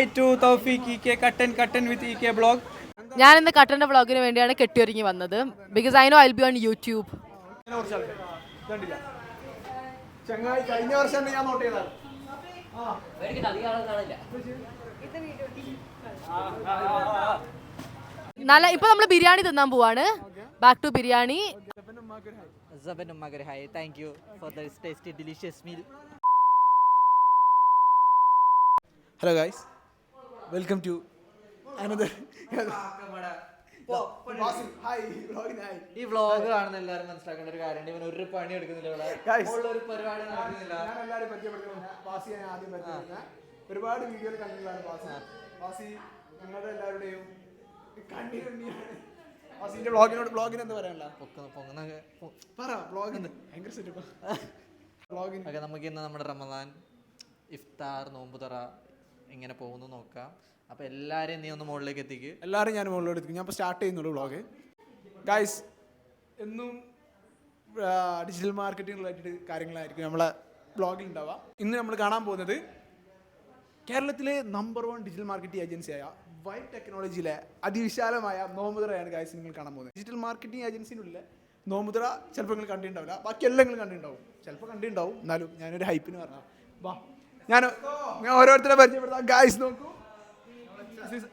Hi to Tawfiq E കട്ടൻ വിത്ത് E K blog. ഞാൻ ഇന്ന് കട്ടൻ്റെ വ്ളോഗിന് വേണ്ടിയാണ് കെട്ടിയൊരുങ്ങി വന്നത്. Because I know I will be on YouTube. ചങ്ങായി കഴിഞ്ഞ വർഷം ഞാൻ നോട്ട് ചെയ്തതാണ്. നല്ല ഇപ്പൊ നമ്മൾ ബിരിയാണി തിന്നാൻ പോവാണ്. Back to biryani. Hi, thank you for this tasty, delicious meal. Hello guys, welcome to another. ഈ വ്ളോഗ് കാണുന്ന എല്ലാവരും മനസ്സിലാക്കേണ്ട ഒരു കാര്യമുണ്ട്. ഇവൻ ഒരു പണി എടുക്കുന്നില്ല ഇവിടെ. ഒരു പരിപാടി നടക്കുന്നില്ല. ഒരുപാട് വീഡിയോയിൽ കണ്ടിട്ടുള്ളതാണ് ബാസി. ഞങ്ങളുടെ എല്ലാവരുടെയും ബ്ലോഗിന് എന്താ പറയാനുള്ള നമുക്ക് ഇന്ന് നമ്മുടെ റമദാൻ ഇഫ്താർ നോമ്പുതറ എങ്ങനെ പോകുന്നു നോക്കാം. അപ്പൊ എല്ലാരെയും നീ ഒന്ന് മുകളിലേക്ക് എത്തിക്ക്. എല്ലാവരും ഞാൻ മുകളിലോട്ട് എത്തിക്കും. ഞാൻ ഇപ്പോൾ സ്റ്റാർട്ട് ചെയ്യുന്നുള്ളൂ വ്ളോഗ്. ഗൈസ്, എന്നും ഡിജിറ്റൽ മാർക്കറ്റിംഗ് റിലേറ്റഡ് കാര്യങ്ങളായിരിക്കും നമ്മളെ ബ്ലോഗിൽ ഉണ്ടാവുക. ഇന്ന് നമ്മൾ കാണാൻ പോകുന്നത് കേരളത്തിലെ നമ്പർ 1 ഡിജിറ്റൽ മാർക്കറ്റിംഗ് ഏജൻസിയായ വൈബ് ടെക്നോളജിയിലെ അതിവിശാലമായ നോമ്പുതറയാണ് ഗൈസ് നിങ്ങൾ കാണാൻ പോകുന്നത്. ഡിജിറ്റൽ മാർക്കറ്റിംഗ് ഏജൻസിനുള്ള നോമ്പുതറ ചിലപ്പോൾ നിങ്ങൾ കണ്ടിട്ടുണ്ടാവില്ല, ബാക്കി എല്ലാം നിങ്ങൾ കണ്ടിട്ടുണ്ടാവും. ചിലപ്പോൾ കണ്ടിട്ടുണ്ടാവും, എന്നാലും ഞാനൊരു ഹൈപ്പിന് പറഞ്ഞാൽ വാ. ഞാൻ ഓരോരുത്തരെ പരിചയപ്പെടുത്താം. ഗൈസ് നോക്കൂ,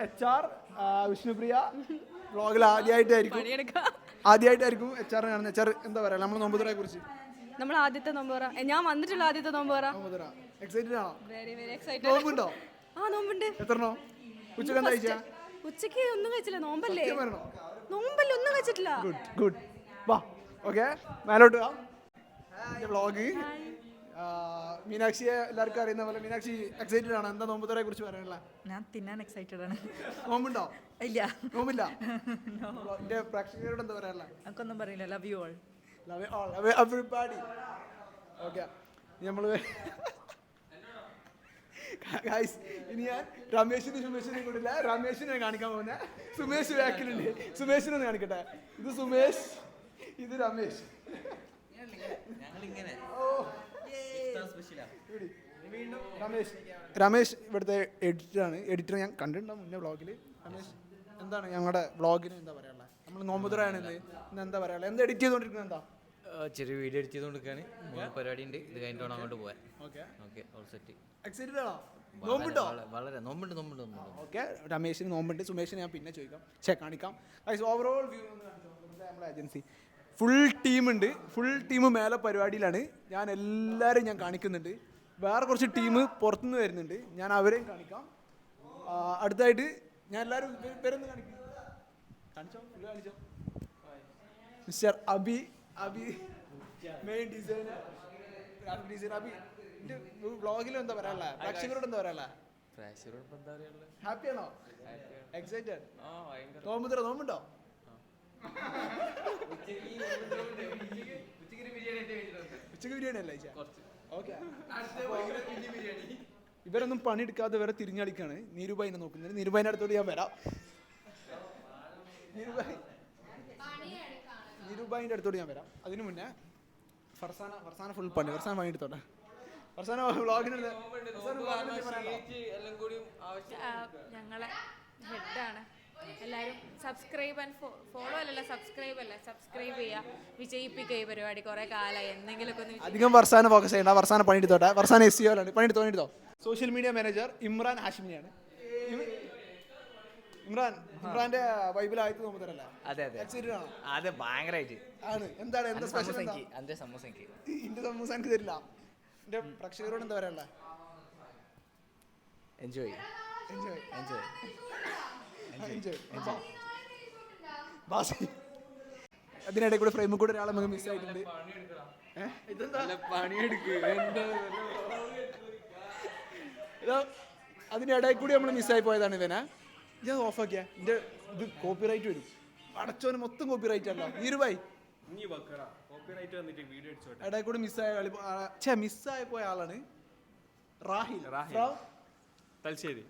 HR വിഷ്ണുപ്രിയ. വ്ളോഗിൽ ആദ്യമായിട്ടായിരിക്കും HR കാണുന്നത്. HR എന്താ പറയുക നമ്മൾ നോമ്പുതറയെ കുറിച്ച്? നമ്മൾ ആദ്യത്തെ നോമ്പുറ, ഞാൻ വന്നിട്ടുള്ള ആദ്യത്തെ നോമ്പുറ. എക്സൈറ്റഡ് ആണോ? Very very excited. നോമ്പുണ്ടോ? നോമ്പുണ്ട്. എത്രണ്ണോ? ഉച്ചക്ക് എന്താ കഴിച്ചാ? ഉച്ചക്ക് ഒന്നും കഴിച്ചില്ല, നോമ്പല്ലേ. നോമ്പല്ലേ, ഒന്നും കഴിച്ചിട്ടില്ല. ഗുഡ്. വാ, ഓക്കെ, മേലോട്ട് വാ. വ്ളോഗ് മീനാക്ഷിയെ എല്ലാവർക്കും അറിയുന്ന പോലെ. മീനാക്ഷി എക്സൈറ്റഡ് ആണ്. എന്താ നോമ്പുതറയെ കുറിച്ച് പറയാനുള്ള? ഞാൻ തിന്നാൻ എക്സൈറ്റഡ് ആണ്. നോമ്പുണ്ടോ? ഇല്ല, നോമ്പില്ല. എന്റെ പ്രേക്ഷകരോട് എന്താ പറയാനുള്ള? എനിക്കൊന്നും പറയില്ല. Love you all. Love everybody. Okay, നമ്മള് ഗൈസ് ഇനി ഞാൻ സുമേഷിനെ കൂടില്ല. രമേശിനെ കാണിക്കാൻ പോകുന്ന സുമേഷ് ബാക്കിലുണ്ട്. സുമേഷിനൊന്ന് കാണിക്കട്ടെ. ഇത് സുമേഷ്, ഇത് രമേശ്. രമേശ് ഇവിടുത്തെ എഡിറ്റർ ഞാൻ കണ്ടിട്ടുണ്ടാവും മുന്നേ വ്ളോഗിൽ. രമേശ്, എന്താണ് ഞങ്ങളുടെ വ്ളോഗിന് എന്താ പറയാനുള്ളത്? നമ്മൾ നോമ്പുതറയാണ് ഇന്ന് എന്താ പറയാനുള്ളത്? എന്താ എഡിറ്റ് ചെയ്തോണ്ടിരിക്കുന്നത്? എന്താ ചെറിയ വീഡിയോ എഡിറ്റ് ചെയ്തുകൊണ്ടിരിക്കുകയാണ്. പരിപാടി ഉണ്ട്, ഇത് കഴിഞ്ഞിട്ട് വേണം അങ്ങോട്ട് പോകാൻ. Okay, all set. എക്സൈറ്റഡ് ആണോ? നോമ്പുണ്ടോ? വളരെ നോമ്പുണ്ട്. ഓക്കെ, രമേശിന് നോമ്പുണ്ട്. സുമേഷിന് ഞാൻ പിന്നെ കാണിക്കാം. ഓവറോൾ വ്യൂ നമ്മളെ ഏജൻസി ഫുൾ ടീമുണ്ട്. ഫുൾ ടീം മേലെ പരിപാടിയിലാണ്. എല്ലാവരും ഞാൻ കാണിക്കുന്നുണ്ട്. വേറെ കുറച്ച് ടീം പുറത്തുനിന്ന് വരുന്നുണ്ട്, ഞാൻ അവരെയും കാണിക്കാം. അടുത്തായിട്ട് ഞാൻ എല്ലാവരും പേരൊന്ന് കാണിച്ചോ. Mister Abi, main designer. Abi വ്ളോഗിൽ എന്താ പറയാനുള്ള? പ്രേക്ഷകരോട് എന്താ പറയാനുള്ള? ഹാപ്പിയാണോ? എക്സൈറ്റഡ്? നോമ്പുണ്ടോ? ഉച്ചക്ക് ബിരിയാണി അല്ലേ? ഓക്കെ, ഇവരൊന്നും പണിയെടുക്കാതെ വേറെ തിരിഞ്ഞടിക്കാണ്. നീരുബായിനെ നോക്കുന്നത്. നീരുബായിൻ്റെ അടുത്തോട്ട് ഞാൻ വരാം. നീരുബായിൻ്റെ അടുത്തോട്ട് ഞാൻ വരാം. അതിനു മുന്നേ ഫർസാന ഫുൾ പണിയെടുത്തോട്ടെ. ഫർസാന വ്ളോഗിനുള്ള ഞങ്ങളെ ഹെഡാണ്. എല്ലാവരും സബ്സ്ക്രൈബ് ചെയ്യുക, വിജയിപ്പിക്കുക ഈ പരിപാടി. കുറെ കാലമായി എന്തെങ്കിലുമൊക്കെ ഒന്ന്. അധികം ഫർസാന ഫോക്കസ് ചെയ്യണ്ട. ഫർസാന പണിയെടുത്തോട്ടെ. ഫർസാന SEO ആണ്. പണിയെടുത്തോ. സോഷ്യൽ മീഡിയ മാനേജർ ഇമ്രാൻ ഹാഷിമിയാണ്. ഇമ്രാന്റെ വൈബിൽ ആയിട്ട് നോമ്പുതറല്ലേ? അതെ, അത് ഭയങ്കരമായിട്ട് ആണ്. എന്താണ് സ്പെഷ്യൽ? എന്റെ സമൂസ എനിക്ക് തരില്ല. എന്റെ പ്രേക്ഷകരോട് എന്താ പറയാനുള്ള? എൻജോയ്. അതിനിടെ കൂടെ ഫ്രെയിമിൽ കൂടെ ഒരാളെ നമുക്ക് മിസ്സായിട്ടുണ്ട്. അതിനിടയിൽ കൂടി നമ്മൾ മിസ്സായി പോയതാണ്. ഇവനെ ഞാൻ ഓഫാക്കിയ എന്റെ ഇത് കോപ്പിറൈറ്റ് വരും. അടച്ചോന് മൊത്തം കോപ്പിറൈറ്റ് അല്ല. നീരുബായി ഇടയിൽ കൂടി മിസ്സായി പോയ ആളാണ് റാഹിൽ. തലശ്ശേരി.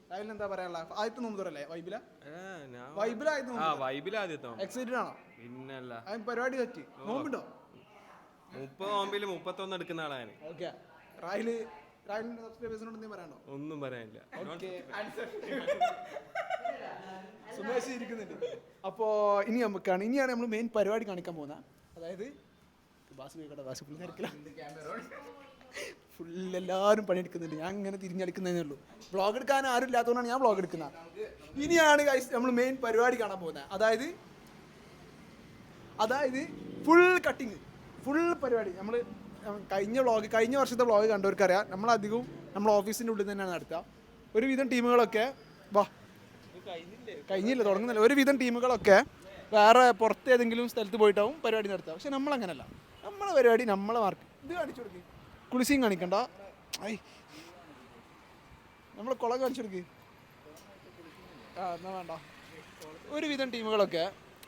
രാഹുലിന് എന്താ പറയാനുള്ള? ആദ്യത്തെ നോമ്പുതറല്ലേ വൈബിലാദ്യത്തെ? എക്സൈറ്റഡ് ആണോ? പിന്നല്ല, പരിപാടി പറ്റി. നോമ്പുണ്ടോ? 30 നോമ്പില് 31 എടുക്കുന്ന ആളാണ്. ഓക്കെ, റാഹില് രാഹുലിന്റെ സബ്സ്ക്രൈബേഴ്സിനോട് എന്തെങ്കിലും പറയാനോ? ഒന്നും പറയാനില്ല. ഓക്കെ, സുമേഷ് ഇരിക്കുന്നുണ്ട്. അപ്പോൾ ഇനിയാണ് നമ്മൾ മെയിൻ പരിപാടി കാണിക്കാൻ പോകുന്നത്. അതായത് ഫുൾ എല്ലാവരും പണിയെടുക്കുന്നുണ്ട്. ഞാൻ ഇങ്ങനെ തിരിഞ്ഞെടുക്കുന്നതേ ഉള്ളൂ. വ്ളോഗ് എടുക്കാൻ ആരും ഇല്ലാത്തതുകൊണ്ടാണ് ഞാൻ വ്ളോഗ് എടുക്കുന്നത്. ഇനിയാണ് നമ്മൾ മെയിൻ പരിപാടി കാണാൻ പോകുന്നത്. അതായത് ഫുൾ കട്ടിങ്, ഫുൾ പരിപാടി. നമ്മൾ കഴിഞ്ഞ വർഷത്തെ വ്ളോഗ് കണ്ടവർക്കറിയാം, നമ്മളധികവും നമ്മൾ ഓഫീസിൻ്റെ ഉള്ളിൽ തന്നെയാണ് നടത്തുക. ഒരുവിധം ടീമുകളൊക്കെ കഴിഞ്ഞില്ല, തുടങ്ങുന്നില്ല. ഒരുവിധം ടീമുകളൊക്കെ വേറെ പുറത്ത് ഏതെങ്കിലും സ്ഥലത്ത് പോയിട്ടാവും പരിപാടി നടത്തുക. പക്ഷെ നമ്മളങ്ങനല്ല. നമ്മളെ പരിപാടി നമ്മളെ മാർക്ക്. ഇത് കാണിച്ചു കൊടുക്കുക, കുളിസിയും കാണിക്കണ്ട. നമ്മൾ കുളം കാണിച്ചു കൊടുക്കുക. എന്നാ വേണ്ട. ഒരുവിധം ടീമുകളൊക്കെ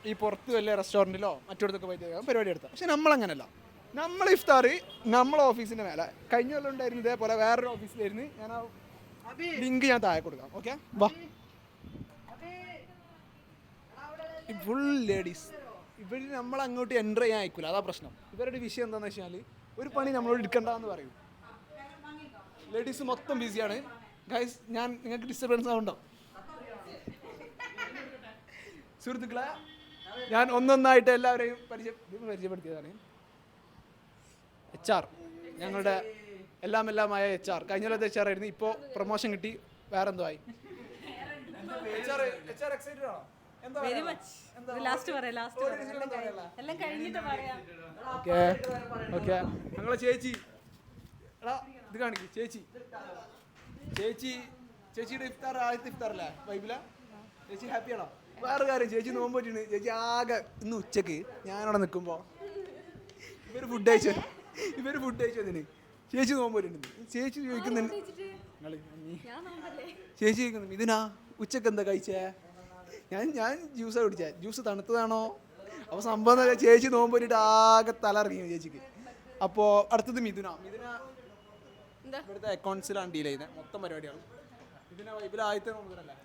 ഈ പുറത്ത് വല്ല റെസ്റ്റോറൻറ്റിലോ മറ്റിടത്തൊക്കെ പോയിട്ട് പരിപാടി നടത്താം. പക്ഷെ നമ്മളങ്ങനല്ല. നമ്മൾ ഇഫ്താർ നമ്മളെ ഓഫീസിൻ്റെ മേലെ. കഴിഞ്ഞ കൊല്ലം ഉണ്ടായിരുന്നു ഇതേപോലെ വേറൊരു ഓഫീസിലായിരുന്നു. ഞാൻ ആ ലിങ്ക് ഞാൻ താഴെ കൊടുക്കാം. ഓക്കെ, വാ. Full ladies. ഇവർ നമ്മളങ്ങോട്ട് എൻ്റർ ചെയ്യാൻ അയക്കില്ല, അതാ പ്രശ്നം. ഇവരുടെ വിഷയം എന്താണെന്ന് വെച്ചാൽ ഒരു പണി നമ്മളോട് എടുക്കണ്ടെന്ന് പറയും. ലേഡീസ് മൊത്തം ബിസിയാണ്. ഗൈസ്, നിങ്ങൾക്ക് ഡിസ്റ്റർബൻസ് ആവുണ്ടോ? സുഹൃത്തുക്കളെ, ഞാൻ ഒന്നൊന്നായിട്ട് എല്ലാവരെയും പരിചയപ്പെടുത്തിയതാണ്. HR, ഞങ്ങളുടെ എല്ലാമായ HR. കഴിഞ്ഞ കൊല്ലത്തെ HR ആയിരുന്നു. ഇപ്പോൾ പ്രൊമോഷൻ കിട്ടി, വേറെന്തോ ആയി. HR എക്സൈറ്റഡ് ആണോ? Very much. ലാസ്റ്റ് പറയാം, എല്ലാം കഴിഞ്ഞിട്ട് പറയാം. ഓക്കെ, ഞങ്ങളെ ചേച്ചി, എടാ ഇത് കാണിക്ക്. ചേച്ചിയുടെ ഇഫ്താർ ആദ്യത്തെ ഇഫ്താറല്ലേ വൈബില? ചേച്ചി ഹാപ്പിയാണോ? വേറെ കാര്യം, ചേച്ചി നോമ്പ് പറ്റിയാണ്. ചേച്ചി ആകെ ഇന്ന് ഉച്ചക്ക് ഞാനവിടെ നിൽക്കുമ്പോൾ ഇവർ ഫുഡ് കഴിച്ചതിന് ചേച്ചി നോമ്പ് പറ്റുന്നുണ്ട്. ചേച്ചി ചോദിക്കുന്നുണ്ട്, ഇതിനാ ഉച്ചക്ക് എന്താ കഴിച്ചേ? ഞാൻ ജ്യൂസാണ് കുടിച്ചേ. ജ്യൂസ് തണുത്തതാണോ? അപ്പോൾ സംഭവം ചേച്ചി നോമ്പ് പറ്റിയിട്ട് ആകെ തലറിയും ചേച്ചിക്ക്. അപ്പോൾ അടുത്തത് മിഥുന ഇവിടുത്തെ അക്കൗണ്ട്സിലാണ് ഡീൽ ചെയ്യുന്നത് മൊത്തം പരിപാടിയാണ്. ഇതിനെ വൈബിൽ ആദ്യത്തെ നോമ്പല്ലേ?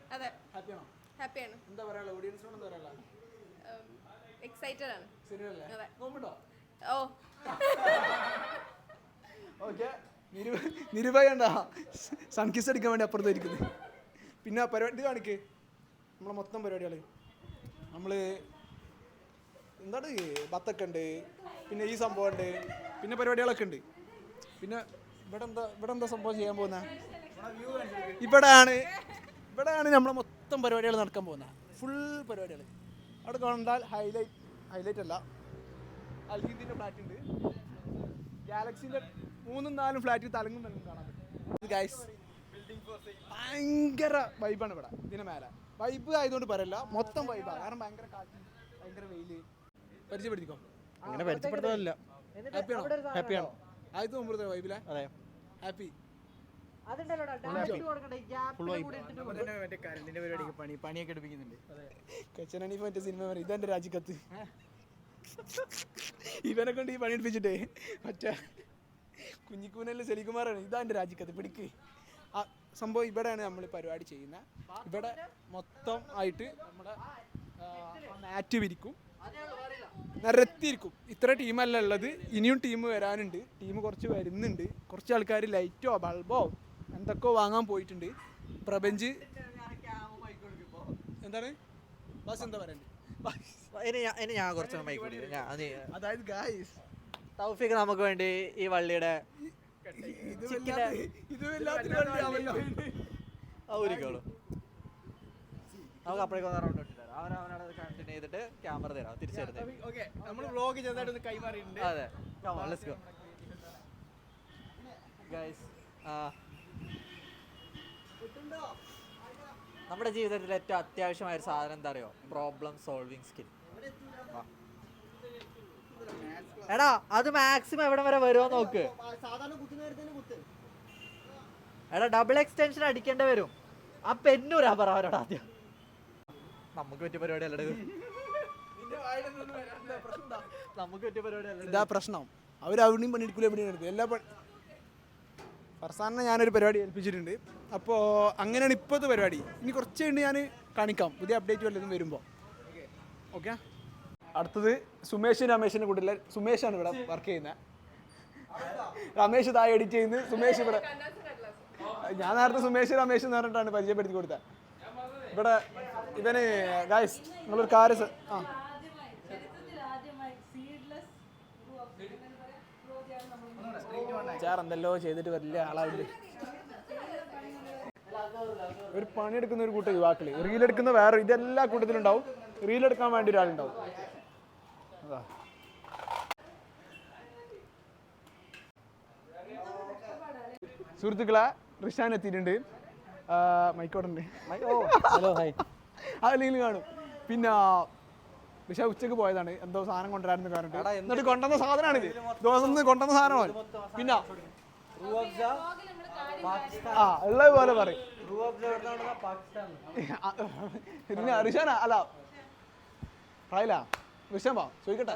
ഹാപ്പിയാണോ? ഹാപ്പിയാണ്. എന്താ പറയാ, ഓഡിയൻസിനോട് എന്താ പറയാ? എക്സൈറ്റഡ് ആണ്. ശരിയല്ലേ? നോമ്പുണ്ടോ? ഓ ഓക്കെ, നിരുപയണ്ട സൺകിസ് അടിക്കാൻ വേണ്ടി അപ്പുറത്തായിരിക്കുന്നത്. പിന്നെ പരിപാടി ഇത് കാണിക്ക്. നമ്മളെ മൊത്തം പരിപാടികൾ നമ്മൾ എന്താണ്, ബത്തൊക്കെ ഉണ്ട്, പിന്നെ ഈ സംഭവം ഉണ്ട്, പിന്നെ പരിപാടികളൊക്കെ ഉണ്ട്. പിന്നെ ഇവിടെ എന്താ സംഭവം ചെയ്യാൻ പോകുന്നത്? ഇവിടെയാണ് നമ്മളെ മൊത്തം പരിപാടികൾ നടക്കാൻ പോകുന്നത്. ഫുൾ പരിപാടികൾ അവിടെ കണ്ടാൽ ഹൈലൈറ്റ് അല്ല, അൽഹിന്ദിൻ്റെ ഫ്ലാറ്റ് ഉണ്ട്. ഗാലക്സിൻ്റെ 3-4 ഫ്ലാറ്റ് തലങ്ങും കാണാൻ പറ്റും. ഗൈസ്, ഭയങ്കര വൈബാണ് ഇവിടെ. ഇതിന് മേലെ വൈബ് ആയതുകൊണ്ട് പറയല്ല, മൊത്തം വൈബാണ്. കാരണം ഭയങ്കര കാറ്റ്, ഭയങ്കര വെയില്. പരിചയപ്പെടുത്തിക്കോ. അങ്ങനെ പരിചയപ്പെടുത്താനല്ല. ഹാപ്പിയാണോ? ആദ്യത്തെ മുമ്പ് വൈബിലെ? അതെ, ഹാപ്പി. പണിയൊക്കെ എടുപ്പിക്കുന്നുണ്ട്. കൊച്ചനീഫ് മറ്റേ സിനിമ പറയും, ഇതെന്റെ രാജിക്കത്ത്. ഇവനെ കൊണ്ട് ഈ പണി എടുപ്പിച്ചിട്ടേ മറ്റേ കുഞ്ഞിക്കൂനല്ല സെലികുമാറാണ്. ഇതാ എൻ്റെ രാജിക്കത്ത്, പിടിക്ക്. ആ സംഭവം ഇവിടെയാണ് നമ്മൾ പരിപാടി ചെയ്യുന്നത്. ഇവിടെ മൊത്തം ആയിട്ട് നമ്മുടെ മാറ്റ് വിരിക്കും, നിരത്തിയിരിക്കും. ഇത്ര ടീമല്ല ഉള്ളത്, ഇനിയും ടീം വരാനുണ്ട്. ടീം കുറച്ച് വരുന്നുണ്ട്. കുറച്ച് ആൾക്കാർ ലൈറ്റോ ബൾബോ എന്തൊക്കെയോ വാങ്ങാൻ പോയിട്ടുണ്ട്. പ്രപഞ്ച് എന്താണ് ബസ് എന്താ പറയണ്ടേ? ഞാൻ കുറച്ച് മൈക്ക് കൊടുക്കും. അതായത് ഗായ്സ്, തൗഫീഖ് നമുക്ക് വേണ്ടി ഈ വള്ളിയുടെ ഊരിക്കോളൂ. നമുക്ക് അപ്പോഴേക്കും റൗണ്ട് ഇട്ടിട്ട് അവനവിടെ കണ്ടിന്യൂ ചെയ്തിട്ട് ക്യാമറ തരാം, തിരിച്ചു തരുന്നത്. അതെ, ലെറ്റ്സ് ഗോ ഗൈസ്. നമ്മുടെ ജീവിതത്തിൽ ഏറ്റവും അത്യാവശ്യമായ ഒരു സാധനം എന്താ അറിയോ? Problem solving skill. എടാ, അത് മാക്സിമം എവിടെ വരെ വരുമോ നോക്ക്. എടാ, ഡബിൾ എക്സ്റ്റൻഷൻ അടിക്കേണ്ടി വരും. ആ പെന്നൂരാ പറ അവരോട് ആദ്യം. നമുക്ക് പറ്റിയ പരിപാടി അല്ലേ നമുക്ക് പറ്റിയ പരിപാടി അല്ല. ഇതാ പ്രശ്നം. അവരവിടെയും പണിയെടുക്കില്ല, എവിടെയും എടുക്കും. എല്ലാ ഫർസാനെ ഞാനൊരു പരിപാടി ഏൽപ്പിച്ചിട്ടുണ്ട്. അപ്പോൾ അങ്ങനെയാണ് ഇപ്പോഴത്തെ പരിപാടി. ഇനി കുറച്ച് കഴിഞ്ഞ് ഞാൻ കാണിക്കാം പുതിയ അപ്ഡേറ്റ് വല്ലതും വരുമ്പോൾ. ഓക്കെ, അടുത്തത് രമേശിൻ്റെ കൂടെ സുമേഷാണ് ഇവിടെ വർക്ക് ചെയ്യുന്നത്. രമേശ് താഴെ എഡിറ്റ് ചെയ്യുന്നത്, സുമേഷ് ഇവിടെ ഞാൻ നേരത്തെ സുമേഷ് രമേശ് എന്ന് പറഞ്ഞിട്ടാണ് പരിചയപ്പെടുത്തി കൊടുത്തത്. ഇവിടെ ഇവന് ഗായ്സ് നിങ്ങളൊരു കാര്യം എന്തെല്ലോ ചെയ്തിട്ട് വലിയ ആളാവില്ലേ. ഒരു പണിയെടുക്കുന്ന ഒരു കൂട്ടം യുവാക്കള്, റീലെടുക്കുന്ന വേറെ, ഇതെല്ലാ കൂട്ടത്തിലും ഉണ്ടാവും. റീലെടുക്കാൻ വേണ്ടി ഒരാളുണ്ടാവും. അതാ സുഹൃത്തുക്കളെ, റിഷാൻ എത്തിയിട്ടുണ്ട്. മൈക്കോടുണ്ട്, അല്ലെങ്കിൽ കാണും. പിന്നെ റിഷ ഉച്ചക്ക് പോയതാണ്, എന്തോ സാധനം കൊണ്ടുവരാമെന്ന് പറഞ്ഞിട്ട്. എന്നിട്ട് കൊണ്ടുവന്ന സാധനമാണിത്, ദിവസം കൊണ്ടുവന്ന സാധനമാണ്. പിന്നെ ഉള്ളത് പോലെ പറയും. പിന്നെ റിഷാന അല്ല പറയില്ല. റിഷാൻ വാ ചോദിക്കട്ടെ,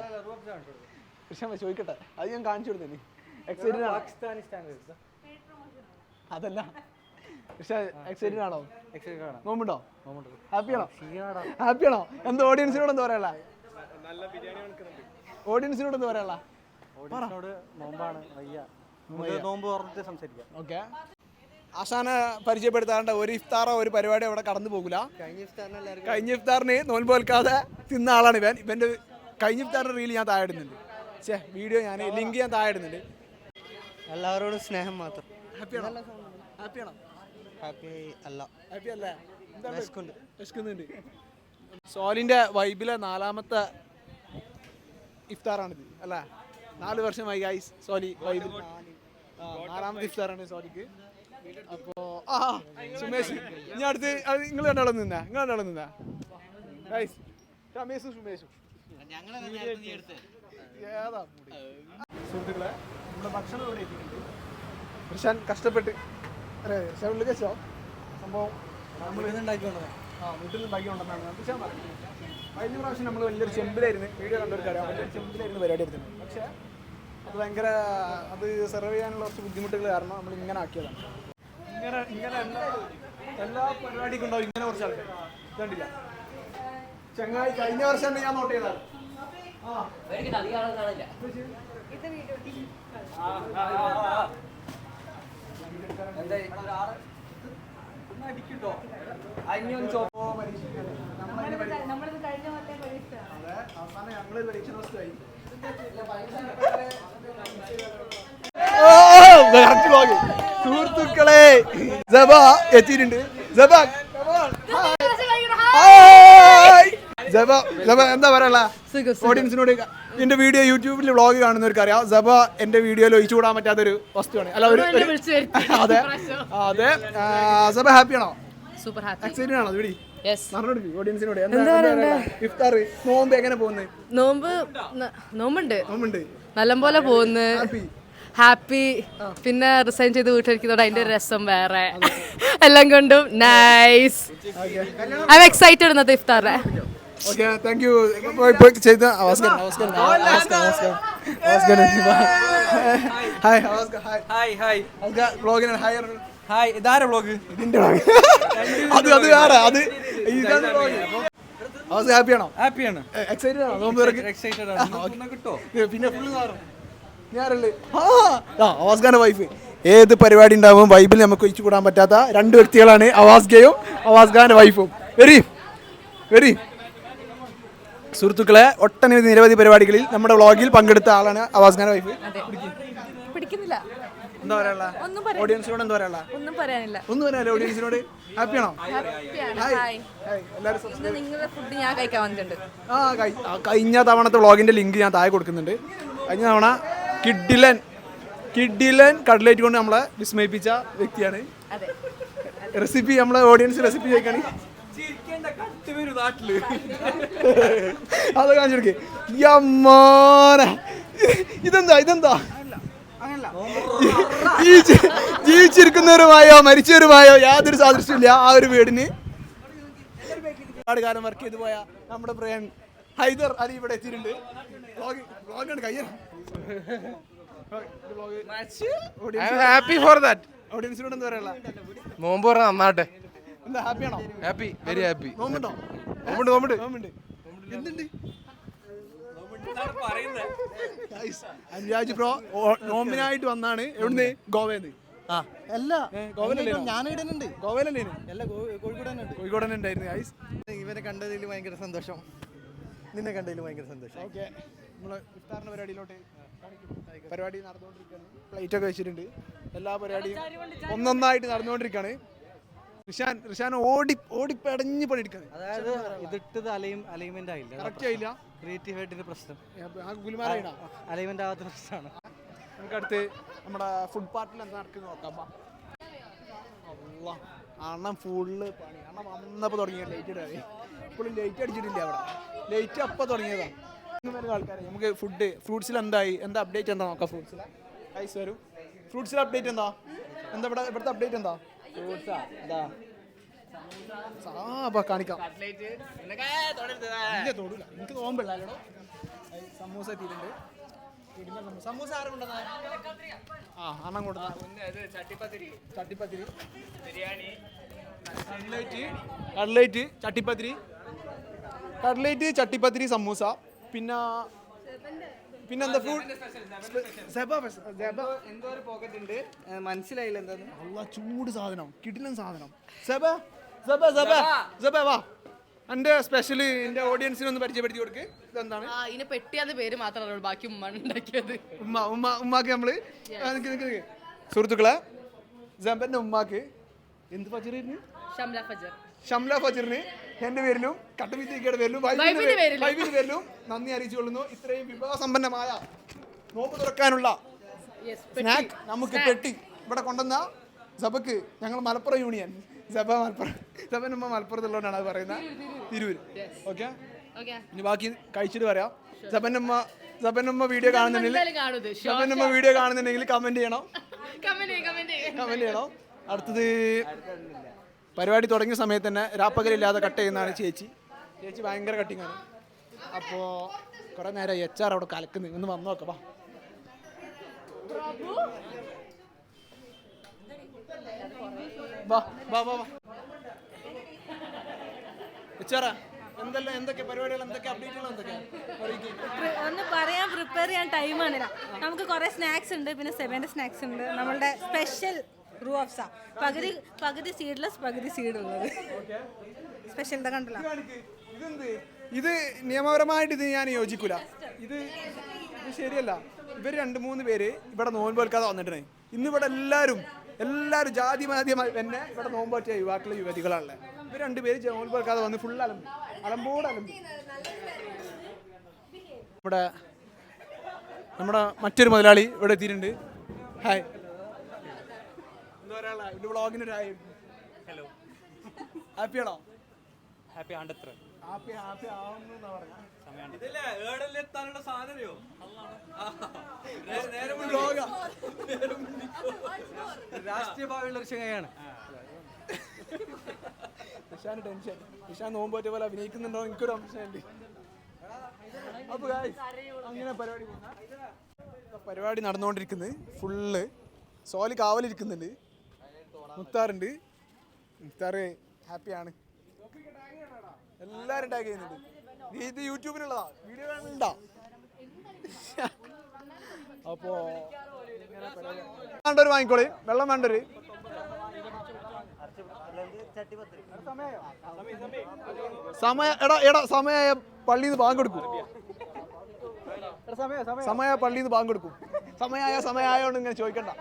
റിഷാൻ വാ ചോദിക്കട്ടെ. അത് ഞാൻ കാണിച്ചു കൊടുത്തേ. എക്സൈറ്റഡ് അതല്ല പക്ഷെ എക്സൈറ്റഡ് ആണോ? നോമ്പുണ്ടോ? ഹാപ്പിയാണോ? ഹാപ്പിയാണോ? എന്താ ഓഡിയൻസിനോട് എന്താ പറയാ? ഓഡിയൻസിനോട് എന്താ പറയാ? ഓക്കെ, ആശാനെ പരിചയപ്പെടുത്താണ്ട് ഒരു ഇഫ്താറോ ഒരു പരിപാടി അവിടെ കടന്നു പോകില്ല. കഴിഞ്ഞ ഇഫ്താറിന് നോൻപ് വെൽക്കാതെ തിന്ന ആളാണ് ഇവൻ. ഇവന്റെ കഴിഞ്ഞ ഇഫ്താറിന്റെ റീൽ ഞാൻ താഴെ ഇടുന്നുണ്ട്. വീഡിയോ ഞാൻ ലിങ്ക് ഞാൻ താഴെ ഇടുന്നുണ്ട്. എല്ലാവരോടും സ്നേഹം മാത്രം. ഹാപ്പിയാണോ? ഹാപ്പിയാണോ? ഹാപ്പി അല്ല, ഹാപ്പി അല്ലേ? വിശക്കുന്നുണ്ട്. സോലിന്റെ വൈബിലെ 4ാമത്തെ ഇഫ്താറാണിത് അല്ലേ? 4 വർഷമായി ഗൈസ് സോലി വൈബിൽ. 4ാമത്തെ ഇഫ്താറാണ് സോലിക്ക്. അപ്പോ സുമേഷ് ഇനി അടുത്ത് നിങ്ങൾ രണ്ടാളും നിന്നാ ഗൈസ്, രമേശും സുമേഷും ഏതാ സുഹൃത്തുക്കളെ. നമ്മുടെ ഭക്ഷണം ഇവിടെ എത്തിയിട്ടുണ്ട്. റിഷാൻ കഷ്ടപ്പെട്ട് റിഷാൻ ഉള്ളിൽ വെച്ചോ സംഭവം വീട്ടിൽ നിന്ന് ഉണ്ടാക്കിക്കൊണ്ടെന്നാണ് റിഷാൻ പറഞ്ഞത്. കഴിഞ്ഞ പ്രാവശ്യം നമ്മൾ വലിയൊരു ചെമ്പിലായിരുന്നു, വീഡിയോ കണ്ടവർക്കറിയാം, വലിയൊരു ചെമ്പിലായിരുന്നു പരിപാടി എടുത്തിട്ടുണ്ട്. പക്ഷേ അത് ഭയങ്കര അത് സെർവ് ചെയ്യാനുള്ള കുറച്ച് ബുദ്ധിമുട്ടുകൾ കാരണം നമ്മൾ ഇങ്ങനെ ആക്കിയതാണ്. ഇങ്ങനെ എല്ലാ പരിപാടിക്കും ഉണ്ടാവും ഇങ്ങനെ കുറച്ച് ആൾക്കാർ. കണ്ടില്ല ചങ്ങായി, കഴിഞ്ഞ വർഷം ഞാൻ നോട്ട് ചെയ്തതാണ്. സുഹൃത്തുക്കളെ, ജബ എത്തിയിട്ടുണ്ട്. എന്താ പറയാ ഓഡിയൻസിനോട്? എന്റെ വീഡിയോ യൂട്യൂബിൽ വ്ളോഗ് കാണുന്നവർക്ക് അറിയാം, ജബ എന്റെ വീഡിയോയിൽ ഒഴിച്ചു കൂടാൻ പറ്റാത്തൊരു വസ്തുവാണ്. അല്ല അതെ അതെ. ജബ ഹാപ്പിയാണോ? Super happy. എക്സൈറ്റഡ് ആണോ? ഇവിടെ ഓഡിയൻസിനോട് ഇഫ്താർ നോമ്പ് എങ്ങനെ പോകുന്നത്? നോമ്പുണ്ട് നല്ലപോലെ പോകുന്നു. ഹാപ്പി. പിന്നെ റിസൈൻ ചെയ്ത് വീട്ടിലിരിക്കുന്നതോടെ അതിന്റെ രസം വേറെ. എല്ലാം കൊണ്ടും നൈസ്. ഐ ആം എക്സൈറ്റഡ് ഇന്നത്തെ ഇഫ്താറിനെ. Okay, thank you. ചെയ്ത ഹായ്, ഇതാരാ വ്ളോഗ്? ഇതിന്റെ വ്ളോഗ് അത് വേറെ, അത് ഇതാണ് വ്ളോഗ്. അവസ്ഥ ഹാപ്പിയാണോ? ഹാപ്പിയാണ്. എക്സൈറ്റഡ് ആണോ? നോമ്പ് എക്സൈറ്റഡ് ആണ്. കിട്ടോ? പിന്നെ ഫുള്ള് ഞാനല്ലേ അവാസ് ഖാന്റെ വൈഫ്. ഏത് പരിപാടി ഉണ്ടാവും വൈബിൽ നമുക്ക് ഒഴിച്ചു കൂടാൻ പറ്റാത്ത 2 വ്യക്തികളാണ് അവാസ് ഖയും അവാസ് ഖാന്റെ വൈഫും. വെരി സുഹൃത്തുക്കളെ, ഒട്ടനവധി നിരവധി പരിപാടികളിൽ നമ്മുടെ വ്ളോഗിൽ പങ്കെടുത്ത ആളാണ് അവാസ് ഖാന്റെ വൈഫ്. പിടിക്കുന്നില്ല. എന്താ പറയാ? ഓഡിയൻസിനോട് എന്താ പറയാ? ഒന്നും പറയാനില്ല. ഓഡിയൻസിനോട് ഹാപ്പിയാണോ? നിങ്ങളുടെ ഫുഡ് ഞാൻ കഴിക്കാൻ വന്നിട്ടുണ്ട്. കഴിഞ്ഞ തവണത്തെ വ്ളോഗിന്റെ ലിങ്ക് ഞാൻ താഴെ കൊടുക്കുന്നുണ്ട്. കഴിഞ്ഞ തവണ കിഡിലൻ കട്ട്ലേറ്റ് കൊണ്ട് നമ്മളെ വിസ്മയിപ്പിച്ച വ്യക്തിയാണ്. റെസിപ്പി നമ്മളെ ഓഡിയൻസ് റെസിപ്പി ചോദിക്കാണ്. അത് കാണിച്ചെടുക്കേ. ഇതെന്താ ജീവിച്ചിരിക്കുന്നവരുമായോ മരിച്ചവരുമായോ യാതൊരു സാദൃശ്യമില്ല ആ ഒരു വീടിന്. ഒരുപാട് കാലം വർക്ക് ചെയ്തു പോയ നമ്മുടെ പ്രിയൻ ഹൈദർ അലി ഇവിടെ എത്തിയിട്ടുണ്ട്. Happy for that. ഓഡിയൻസിനോട് എന്താ പറയാ? നോമ്പ് പറഞ്ഞ നന്നാട്ടെ. എന്താ ഹാപ്പിയാണോ? Happy, very happy. നോമ്പുണ്ടോ? നോമ്പുണ്ട്. എന്തുണ്ട് അനുരാജ് ബ്രോ നോമ്പിനായിട്ട് വന്നാണ്. എവിടുന്ന്? ഗോവന്ന്. അല്ല ഗോവയിലല്ലേ ഞാൻ ഇടുന്നുണ്ട് ഗോവയിലല്ലേ അല്ല കോഴിക്കോട് തന്നെ ഉണ്ട്. കോഴിക്കോട് തന്നെ ഉണ്ടായിരുന്നു ഗൈസ്. ഇവരെ കണ്ടതിൽ ഭയങ്കര സന്തോഷം. നിന്നെ കണ്ടതിൽ ഭയങ്കര സന്തോഷം. ഓക്കെ, നമ്മൾ ഇഫ്താറിൻ്റെ പരിപാടിയിലോട്ട് പരിപാടി നടന്നുകൊണ്ടിരിക്കുകയാണ്. പ്ലേറ്റ് ഒക്കെ വെച്ചിട്ടുണ്ട്. എല്ലാ പരിപാടിയും ഒന്നൊന്നായിട്ട് നടന്നുകൊണ്ടിരിക്കുകയാണ്. റിഷാൻ ഓടിപ്പടഞ്ഞ് പണിയെടുക്കാണ്. അതായത് ഇതിട്ടത് അലൈൻമെന്റ് ആയില്ല. കറക്റ്റ് ആയില്ല. ക്രിയേറ്റീവ് ആയിട്ടൊരു പ്രശ്നം. ഗുലുമാരായിട്ടാ അലൈൻമെന്റ് ആവാത്ത പ്രശ്നമാണ്. നമുക്ക് അടുത്ത് നമ്മുടെ ഫുഡ് പാർട്ടിൽ എന്താ നടക്കുന്നത് നോക്കാം. അണ്ണം ഫുള്ള് പണി. അണ്ണം വന്നപ്പോൾ തുടങ്ങിയ ലൈറ്റ് ഇടാൻ. ഇപ്പോഴും ലൈറ്റ് അടിച്ചിട്ടില്ല അവിടെ. ലൈറ്റ് അപ്പം തുടങ്ങിയതാണ്. ആൾക്കാരെ നമുക്ക് ഫ്രൂട്ട്സിൽ എന്താ അപ്ഡേറ്റ് എന്താ നോക്കാം. ഫ്രൂട്ട്സിലെ ഐസ് വരും. ഫ്രൂട്ട്സിലെ അപ്ഡേറ്റ് എന്താ ഇവിടുത്തെ അപ്ഡേറ്റ് എന്താ? കാണിക്കാം. തൊടൂല, എനിക്ക് തോന്നുന്നില്ല. സമൂസ എത്തിയിട്ടുണ്ട്. സമൂസ ആരും കൊണ്ടുവന്ന അണ്ണം കൊടുത്ത ചട്ടിപ്പത്തിരി ബിരിയാണി കട്ലേറ്റ് ചട്ടിപ്പത്തിരി സമൂസ പിന്നെന്താ ഫുഡ് എന്തോ ഒരു പോക്കറ്റ് ഉണ്ട്, മനസ്സിലായില്ല എന്താന്ന്. ചൂട് സാധനം, കിടിലൻ സാധനം. വാ, എന്റെ സ്പെഷ്യൽ എന്റെ ഓഡിയൻസിനെ ഒന്ന് പരിചയപ്പെടുത്തി കൊടുക്ക്. ഇതെന്താണ്? ഇതിന് പെട്ടിയാന്ന് പേര് മാത്രമേ ഉള്ളൂ, ബാക്കി ഉമ്മ ഉണ്ടാക്കിയത്. ഉമ്മാക്ക് നമ്മള് സുഹൃത്തുക്കളെ ജമ്പന്റെ ഉമ്മാക്ക് എന്ത് ഫജറായിരുന്നു? ഷംല ഫജറിന് എന്റെ പേരിലും കട്ടമിത്തിയുടെ പേരിലും വൈബിന്റെ പേരിലും നന്ദി അറിയിച്ചുകൊള്ളുന്നു. ഇത്രയും വിഭവസമ്പന്നമായ നോമ്പ് തുറക്കാനുള്ള സ്നാക്ക് നമുക്ക് പെട്ടി ഇവിടെ കൊണ്ടുവന്ന സഭക്ക് ഞങ്ങൾ മലപ്പുറം യൂണിയൻ സഭനുമ്മ മലപ്പുറത്തുള്ളതുകൊണ്ടാണ് അത് പറയുന്നത്. തിരൂര്. ഓക്കെ, ഇനി ബാക്കി കഴിച്ചിട്ട് പറയാം. സഭനുമ്മ വീഡിയോ കാണുന്നുണ്ടെങ്കിൽ കമന്റ് ചെയ്യണം. അടുത്തത് പരിപാടി തുടങ്ങിയ സമയത്ത് തന്നെ രാപ്പകലില്ലാതെ കട്ട് ചെയ്യുന്നതാണ് ചേച്ചി ഭയങ്കര കട്ടിങ്ങാണ്. അപ്പോൾ കുറേ നേരം HR അവിടെ കലക്കുന്നു. ഒന്ന് വന്നു നോക്കാം. എന്തൊക്കെ പരിപാടികൾ, എന്തൊക്കെ അപ്ഡേറ്റുകൾ, ഒന്ന് പറയാൻ പ്രിപ്പയർ ചെയ്യാൻ ടൈമാണില്ല. നമുക്ക് കുറെ സ്നാക്സ് ഉണ്ട്, പിന്നെ 7 സ്നാക്സ് ഉണ്ട്. നമ്മളുടെ സ്പെഷ്യൽ റൂഅഫ്സ, പകുതി സീഡ്ലെസ് പകുതി സീഡ് ഉള്ളത് സ്പെഷ്യൽ. കണ്ടല്ലോ, ഇത് നിയമപരമായിട്ട് ഇത് ഞാൻ യോജിക്കൂല. ഇത് ശരിയല്ല. ഇവർ 2-3 പേര് ഇവിടെ നോമ്പ് വെൽക്കാതെ വന്നിട്ടുണ്ട്. ഇന്നിവിടെ എല്ലാവരും ജാതി മാധ്യമമായി തന്നെ ഇവിടെ നോമ്പ് പറ്റിയ യുവതികളാണല്ലേ. ഇവർ 2 പേര് നോമ്പ് വെൽക്കാതെ വന്ന് ഫുൾ അലമ്പോട്. നമ്മുടെ മറ്റൊരു മുതലാളി ഇവിടെ എത്തിയിട്ടുണ്ട്. ഹായ്, എന്താ പറയാ വ്ളോഗിനൊരു ഹായ്. ഹലോ, ഹാപ്പിയാണോ? ഹാപ്പി ആവുന്നു എന്നാ പറഞ്ഞ രാഷ്ട്രീയ ഭാവിയുള്ള ഒരു ചങ്ങയാണ്. നിഷാന് ടെൻഷൻ. നിഷാൻ നോമ്പ് പറ്റിയ പോലെ അഭിനയിക്കുന്നുണ്ടോ എനിക്കൊരു അംശമുണ്ട്. അപ്പൊ അങ്ങനെ പരിപാടി നടന്നുകൊണ്ടിരിക്കുന്നത്. ഫുള്ള് സോലി കാവലിരിക്കുന്നുണ്ട്. മുക്താറുണ്ട്. മുക്താർ ഹാപ്പിയാണ്. എല്ലാരും ടാഗ് ചെയ്യുന്നുണ്ട്. ഇത് യൂട്യൂബിലുള്ളതാ, വീഡിയോ കാണുന്നുണ്ടോ? അപ്പോ വേണ്ടൊരു വാങ്ങിക്കോളി. വെള്ളം വേണ്ടൊരു സമയ പള്ളിയിൽ നിന്ന് ബാങ്ക് കൊടുക്കും. സമയായോണ്ട് ഇങ്ങനെ ചോദിക്കണ്ട.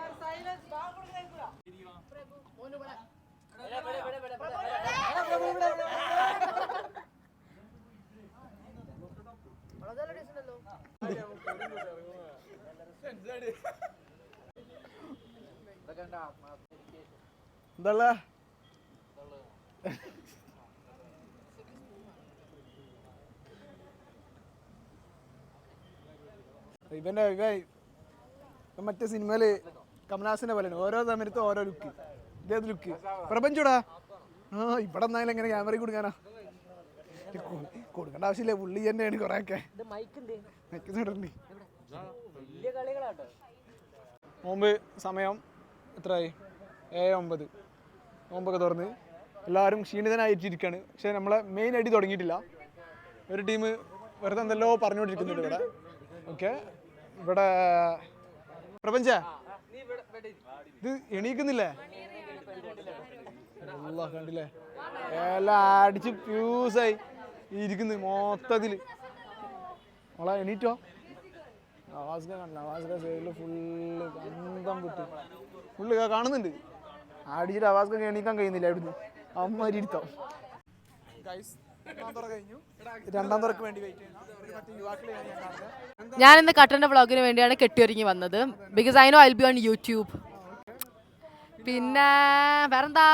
എന്തല്ല ഇവന്റെ മറ്റേ സിനിമയില് കമലഹാസന്റെ പോലെയാണ്. ഓരോ സമയത്തും ഓരോ ലുക്ക്. ഇതേത് ലുക്ക്? പ്രപഞ്ചൂടാ. ഇവിടെ എന്നാലും എങ്ങനെ ക്യാമറ കൊടുക്കാനാ? കൊടുക്കേണ്ട ആവശ്യമില്ല, പുള്ളി തന്നെയാണ് കൊറേയൊക്കെ. നോമ്പ് സമയം എത്രയായി? 7:09. നോമ്പൊക്കെ തുറന്ന് എല്ലാവരും ക്ഷീണിതനായിട്ടിരിക്കുകയാണ്. പക്ഷെ നമ്മളെ മെയിൻ അടി തുടങ്ങിയിട്ടില്ല. ഒരു ടീം വെറുതെ എന്തെല്ലോ പറഞ്ഞുകൊണ്ടിരിക്കുന്നുണ്ട് ഇവിടെ. ഓക്കെ, ഇവിടെ പ്രപഞ്ച ഇത് എണീക്കുന്നില്ലേ? അല്ലാ, കണ്ടില്ലേ എല്ലാം അടിച്ച് ഫ്യൂസായി ഇരിക്കുന്നു മൊത്തത്തില്. മോളെ എണീറ്റോ? നവാസ്ക കണ്ട, നവാസ്ക സൈഡില് ഫുള്ള് കന്തം വിട്ട് ഫുള്ള് കാണുന്നുണ്ട്. അടിച്ചിട്ട് നവാസ്ക എണീക്കാൻ കഴിയുന്നില്ല അവിടുന്ന്. അമ്മ ഇരുത്തം. കഴിഞ്ഞു. രണ്ടാം തുറക്ക് വേണ്ടി വെയിറ്റ് ചെയ്യുന്നു. ഞാൻ ഇന്ന് കട്ടന്റെ വ്ളോഗിന് വേണ്ടിയാണ് കെട്ടിയൊരുങ്ങി വന്നത്. Because I know I will be on YouTube. പിന്നെ വേറെന്താ,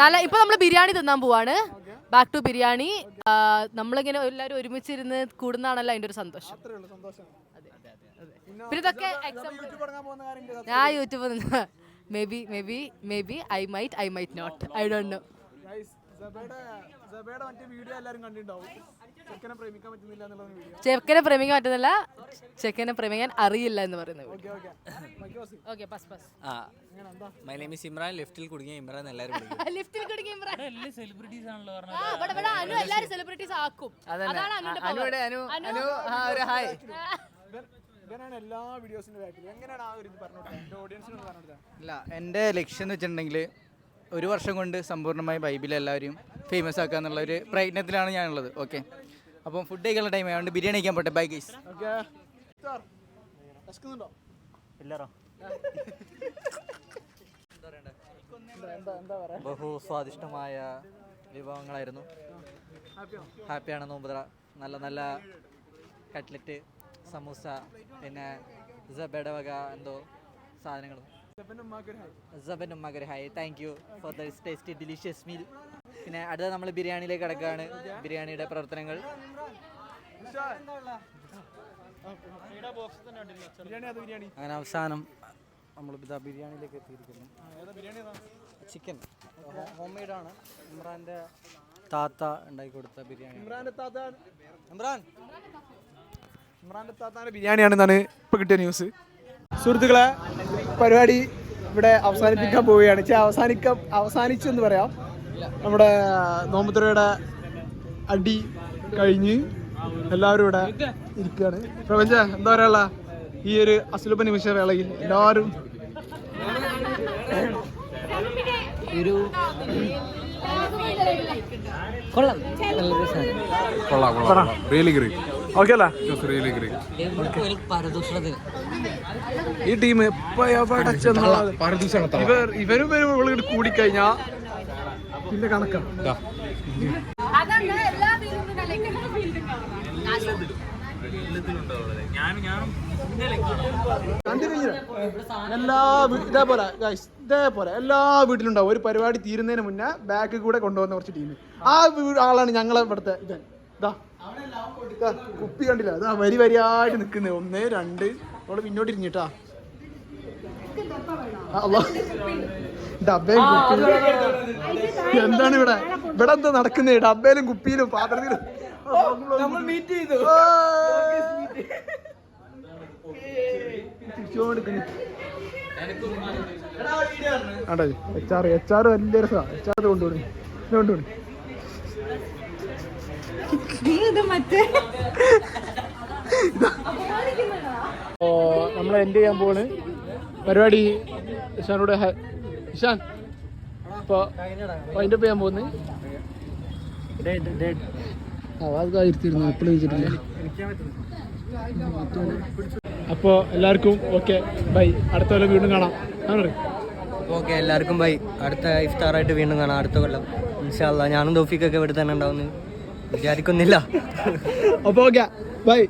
നല്ല ഇപ്പൊ നമ്മൾ ബിരിയാണി തിന്നാൻ പോവാണ്. Back to biryani. നമ്മളിങ്ങനെ എല്ലാവരും ഒരുമിച്ചിരുന്ന് കൂടുന്നതാണല്ലോ അതിന്റെ ഒരു സന്തോഷം. പിന്നെ ഇതൊക്കെ ഞാൻ YouTube may be I might not, I don't know. ചെക്കനെ പ്രേമിക്കാൻ പറ്റുന്നില്ല, ചെക്കനെ പ്രേമിക്കാൻ അറിയില്ല എന്ന് പറയുന്നത്. My name is Imran. ലിഫ്റ്റിൽ കുടുങ്ങിയ ഇമ്രാൻ എല്ലാവരും ലിഫ്റ്റിൽ കുടുങ്ങിയ ഇമ്രാൻ. സെലിബ്രിറ്റീസ് ആണല്ലോ അനു എല്ലാരും സെലിബ്രിറ്റീസ് ആക്കും. അതാണ് അനുവിന്റെ power. ഇവനാണ് എല്ലാ വീഡിയോസിന്റെ ബാക്കിൽ. എങ്ങനെയാണ് ആ ഒരു ഇത് പറഞ്ഞോട്ടെ ഓഡിയൻസിനോട് പറഞ്ഞോട്ടെ? ഇല്ല, എൻ്റെ ലക്ഷ്യം എന്ന് വെച്ചിട്ടുണ്ടെങ്കിൽ ഒരു വർഷം കൊണ്ട് സമ്പൂർണ്ണമായി ബൈബിൾ എല്ലാവരും ഫേമസ് ആക്കുക എന്നുള്ള ഒരു പ്രയത്നത്തിലാണ് ഞാനുള്ളത്. ഓക്കെ, അപ്പം ഫുഡ് കഴിക്കാനുള്ള ടൈം ആയതുകൊണ്ട് ബിരിയാണി കഴിക്കാൻ പോട്ടെ. Bye guys. ബഹുസ്വാദിഷ്ടമായ വിഭവങ്ങളായിരുന്നു. ഹാപ്പിയാണ്. നോമ്പുതറ നല്ല നല്ല കട്ട്ലറ്റ്, സമൂസ, പിന്നെ സബയുടെ വക എന്തോ സാധനങ്ങളും. സബൻ ഉമ്മാക്കൊരു hi. Thank you for this tasty delicious meal. പിന്നെ അടുത്ത നമ്മൾ ബിരിയാണിയിലേക്ക് കിടക്കുകയാണ്. ബിരിയാണിയുടെ പ്രവർത്തനങ്ങൾ. അങ്ങനെ അവസാനം നമ്മൾ ബിരിയാണിയിലേക്ക് എത്തിയിരിക്കുന്നു. Chicken home മെയ്ഡാണ്. ഇമ്രാൻ്റെ താത്ത ഉണ്ടാക്കി കൊടുത്ത ബിരിയാണി. ഇമ്രാന്റെ താത്താന്റെ ബിരിയാണിയാണെന്നാണ് ഇപ്പൊ കിട്ടിയ ന്യൂസ്. സുഹൃത്തുക്കളെ, പരിപാടി ഇവിടെ അവസാനിപ്പിക്കാൻ പോവുകയാണ്. അവസാനിച്ചു എന്ന് പറയാം. നമ്മുടെ നോമ്പുതുറയുടെ അടി കഴിഞ്ഞ് എല്ലാവരും ഇവിടെ ഇരിക്കുകയാണ്. പ്രപഞ്ച എന്താ പറയാനുള്ള ഈ ഒരു അസുലഭ നിമിഷ വേളയിൽ എല്ലാവരും ഓക്കെ അല്ലേ? ഈ ടീം ഇവരും കൂടിക്കഴിഞ്ഞാ പിന്നെ കണക്കാ. ഇതേപോലെ എല്ലാ വീട്ടിലും ഉണ്ടാവും. ഒരു പരിപാടി തീരുന്നതിന് മുന്നേ ബാക്കിൽ കൂടെ കൊണ്ടുവന്ന കുറച്ച് ടീം. ആ ആളാണ് ഞങ്ങളെ ഇവിടുത്തെ ഇതാ കുപ്പി കണ്ടില്ല, അതാ വരിയായിട്ട് നിക്കുന്നത്. 1 2 അവിടെ പിന്നോട്ട് ഇരിഞ്ഞിട്ടാ. ഡബേലും കുപ്പിയിലും എന്താണ് ഇവിടെ എന്താ നടക്കുന്നത്? ഡബേലും കുപ്പിയിലും പാത്രത്തിലും എച്ചാറ് വലിയ രസമാണ്. എച്ചാറ് കൊണ്ടുപോയി നമ്മൾ എൻഡ് ചെയ്യാൻ പോവാണ് പരിപാടി. ഇഷാനോട് ഇഷാൻ ഇപ്പൊ വൈൻഡപ്പ് ചെയ്യാൻ പോകുന്നു. ആവാതിരുത്തിരുന്നു എപ്പോഴും വെച്ചിട്ടില്ല. അപ്പോൾ എല്ലാവർക്കും ഓക്കെ, ബൈ. അടുത്ത കൊല്ലം വീണ്ടും കാണാം. ഓക്കെ, എല്ലാവർക്കും ബൈ. അടുത്ത ഇഫ്താറായിട്ട് വീണ്ടും കാണാം അടുത്ത കൊല്ലം ഇൻഷാ അല്ലാഹ്. ഞാനും തോഫിക്കൊക്കെ ഇവിടെ തന്നെ ഉണ്ടാവുമെന്ന് വിചാരിക്കുന്നില്ല. അപ്പോൾ ഓക്കെ, ബൈ.